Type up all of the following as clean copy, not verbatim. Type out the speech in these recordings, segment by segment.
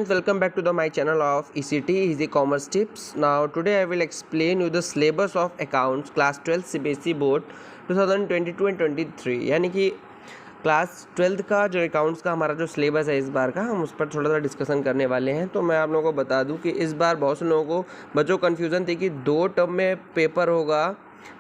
Welcome back to my channel of ECT Easy Commerce Tips. Now today I will explain you the syllabus of accounts class 12 CBSE board 2022 and 23 यानी कि class 12 का जो accounts का हमारा जो syllabus है इस बार का हम उस पर थोड़ा सा डिस्कशन करने वाले हैं। तो मैं आप लोगों को बता दूं कि इस बार बहुत से लोगों को बच्चों को कन्फ्यूज़न थी कि 2 टर्म में पेपर होगा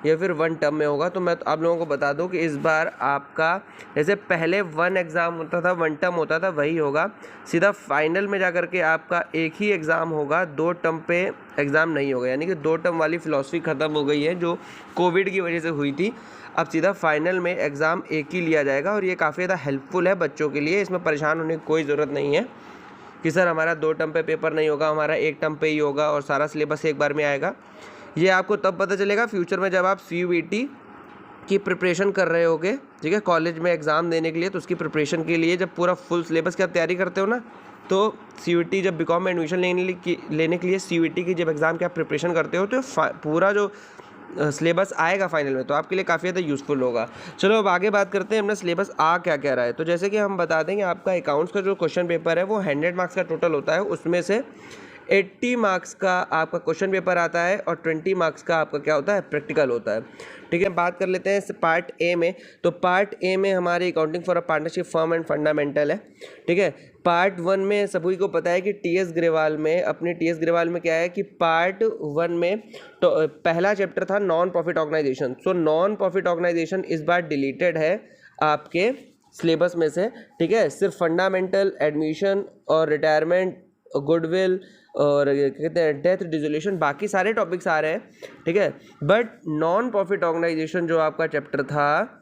या फिर 1 टर्म में होगा। तो मैं आप लोगों को बता दूं कि इस बार आपका जैसे पहले 1 एग्ज़ाम होता था 1 टर्म होता था वही होगा, सीधा फाइनल में जा कर के आपका एक ही एग्ज़ाम होगा, 2 टर्म पे एग्ज़ाम नहीं होगा। यानी कि 2 टर्म वाली फ़िलॉसफी ख़त्म हो गई है जो कोविड की वजह से हुई थी। अब सीधा फाइनल में एग्ज़ाम एक ही लिया जाएगा और ये काफ़ी ज़्यादा हेल्पफुल है बच्चों के लिए। इसमें परेशान होने की कोई ज़रूरत नहीं है कि सर हमारा 2 टर्म पे पेपर नहीं होगा, हमारा 1 टर्म पे ही होगा और सारा सिलेबस एक बार में आएगा। ये आपको तब पता चलेगा फ्यूचर में जब आप CUET की प्रिपरेशन कर रहे होगे, ठीक है, कॉलेज में एग्ज़ाम देने के लिए। तो उसकी प्रिपरेशन के लिए जब पूरा फुल सिलेबस की आप तैयारी करते हो ना, तो CUET जब BCom में एडमिशन लेने के लिए CUET की जब एग्ज़ाम की आप प्रिपरेशन करते हो तो पूरा जो सिलेबस आएगा फाइनल में तो आपके लिए काफ़ी ज़्यादा यूज़फुल होगा। चलो अब आगे बात करते हैं अपना सिलेबस क्या क्या रहा है। तो जैसे कि हम बता दें कि आपका अकाउंट्स का जो क्वेश्चन पेपर है वो 100 मार्क्स का टोटल होता है। उसमें से 80 मार्क्स का आपका क्वेश्चन पेपर आता है और 20 मार्क्स का आपका क्या होता है, प्रैक्टिकल होता है। ठीक है, बात कर लेते हैं पार्ट ए में। तो पार्ट ए में हमारी accounting for a partnership firm and fundamental है। ठीक है, पार्ट 1 में सभी को पता है कि TS ग्रेवाल में क्या है कि पार्ट 1 में तो पहला चैप्टर था non profit organisation. So non profit organisation इस बार डिलीटेड है आपके सिलेबस में से। ठीक है, सिर्फ फंडामेंटल, एडमिशन और रिटायरमेंट, गुडविल और कहते हैं डेथ डिसोल्यूशन, बाकी सारे टॉपिक्स आ रहे हैं। ठीक है, बट नॉन प्रॉफिट ऑर्गेनाइजेशन जो आपका चैप्टर था,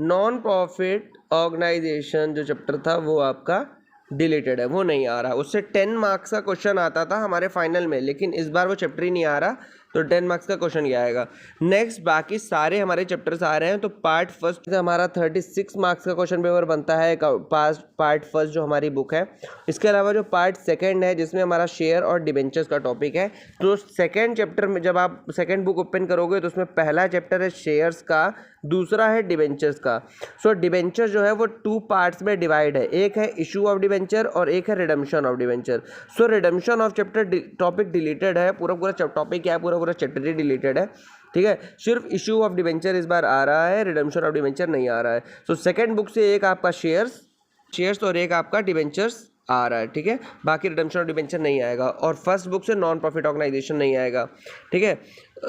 नॉन प्रॉफिट ऑर्गेनाइजेशन जो चैप्टर था वो आपका डिलीटेड है, वो नहीं आ रहा। उससे 10 मार्क्स का क्वेश्चन आता था हमारे फाइनल में, लेकिन इस बार वो चैप्टर ही नहीं आ रहा, तो 10 मार्क्स का क्वेश्चन ये आएगा। नेक्स्ट बाकी सारे हमारे चैप्टर्स आ रहे हैं। तो पार्ट फर्स्ट से हमारा 36 मार्क्स का क्वेश्चन पेपर बनता है पार्ट फर्स्ट जो हमारी बुक है। इसके अलावा जो पार्ट सेकंड है जिसमें हमारा शेयर और डिबेंचर्स का टॉपिक है, तो सेकंड चैप्टर में जब आप सेकंड बुक ओपन करोगे तो उसमें पहला चैप्टर है शेयर्स का, दूसरा है डिबेंचर्स का। सो डिबेंचर जो है वो 2 पार्ट्स में डिवाइड है, एक है इशू ऑफ डिबेंचर और एक है redemption of debenture. So redemption of chapter topic deleted है, पूरा टॉपिक क्या है, पूरा चैप्टर ही डिलीटेड है। ठीक है, सिर्फ इशू ऑफ डिबेंचर इस बार आ रहा है, रिडम्पशन ऑफ डिबेंचर नहीं आ रहा है। सो सेकंड बुक से एक आपका शेयर्स और एक आपका डिबेंचर्स आ रहा है। ठीक है, बाकी रिडम्पशन ऑफ डिबेंचर नहीं आएगा और फर्स्ट बुक से नॉन प्रॉफिट ऑर्गेनाइजेशन नहीं आएगा। ठीक है,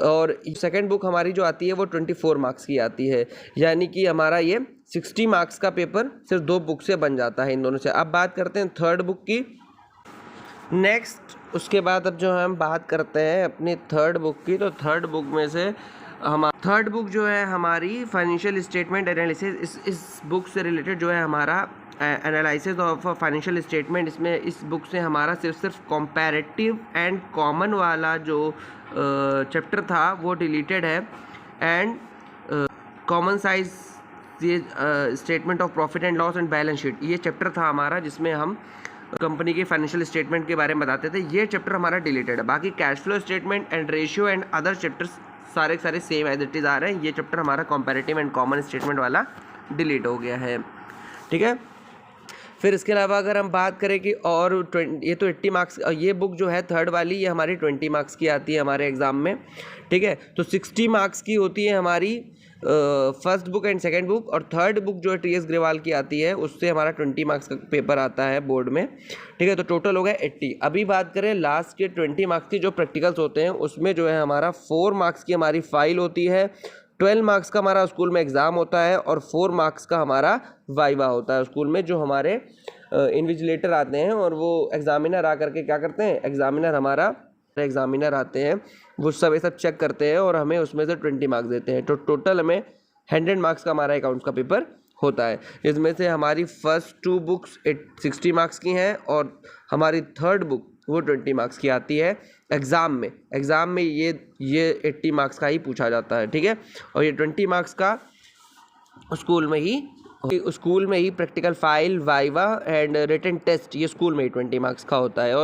और सेकंड बुक हमारी जो आती है वो 24 मार्क्स की आती है, यानी कि हमारा ये 60 मार्क्स का पेपर सिर्फ 2 बुक से बन जाता है इन दोनों से। अब बात करते हैं थर्ड बुक की। नेक्स्ट उसके बाद अब जो हम बात करते हैं अपनी थर्ड बुक की, तो थर्ड बुक में से थर्ड बुक जो है हमारी फाइनेंशियल स्टेटमेंट एनालिसिस। इस बुक से रिलेटेड जो है हमारा एनालिसिस ऑफ फाइनेंशियल स्टेटमेंट, इसमें इस बुक से हमारा सिर्फ कंपैरेटिव एंड कॉमन वाला जो चैप्टर था वो डिलीटेड है। एंड कॉमन साइज ये statement of profit and loss and balance sheet, ये चैप्टर था हमारा जिसमें हम कंपनी के फाइनेंशियल स्टेटमेंट के बारे में बताते थे। ये चैप्टर हमारा डिलीटेड है। बाकी cash flow statement and ratio and other chapters सारे सेम एज इट इज़ आ रहे हैं। ये चैप्टर हमारा कंपैरेटिव एंड कॉमन स्टेटमेंट वाला डिलीट हो गया है। ठीक है, फिर इसके अलावा अगर हम बात करें कि और ये तो 80 मार्क्स, ये बुक जो है थर्ड वाली ये हमारी 20 मार्क्स की आती है हमारे एग्ज़ाम में। ठीक है, तो 60 मार्क्स की होती है हमारी first book and second book, और थर्ड बुक जो है TS ग्रेवाल की आती है उससे हमारा 20 मार्क्स का पेपर आता है बोर्ड में। ठीक है, तो टोटल हो गया 80। अभी बात करें लास्ट के 20 मार्क्स की जो प्रैक्टिकल्स होते हैं उसमें जो है हमारा 4 मार्क्स की हमारी फाइल होती है, 12 मार्क्स का हमारा स्कूल में एग्ज़ाम होता है और 4 मार्क्स का हमारा वाइवा होता है स्कूल में, जो हमारे इन्विजिलेटर आते हैं और वो एग्ज़ामिनर आ करके क्या करते हैं, एग्ज़ामिनर आते हैं, वो सब चेक करते हैं और हमें उसमें से 20 मार्क्स देते हैं। तो टोटल हमें 100 मार्क्स का हमारा अकाउंट्स का पेपर होता है। इसमें से हमारी फर्स्ट 2 बुक्स 60 मार्क्स की हैं और हमारी थर्ड बुक वो 20 मार्क्स की आती है एग्ज़ाम में ये 80 मार्क्स का ही पूछा जाता है। ठीक है, और ये 20 मार्क्स का स्कूल में ही practical file, viva and written test, ये स्कूल में ही 20 मार्क्स का होता है।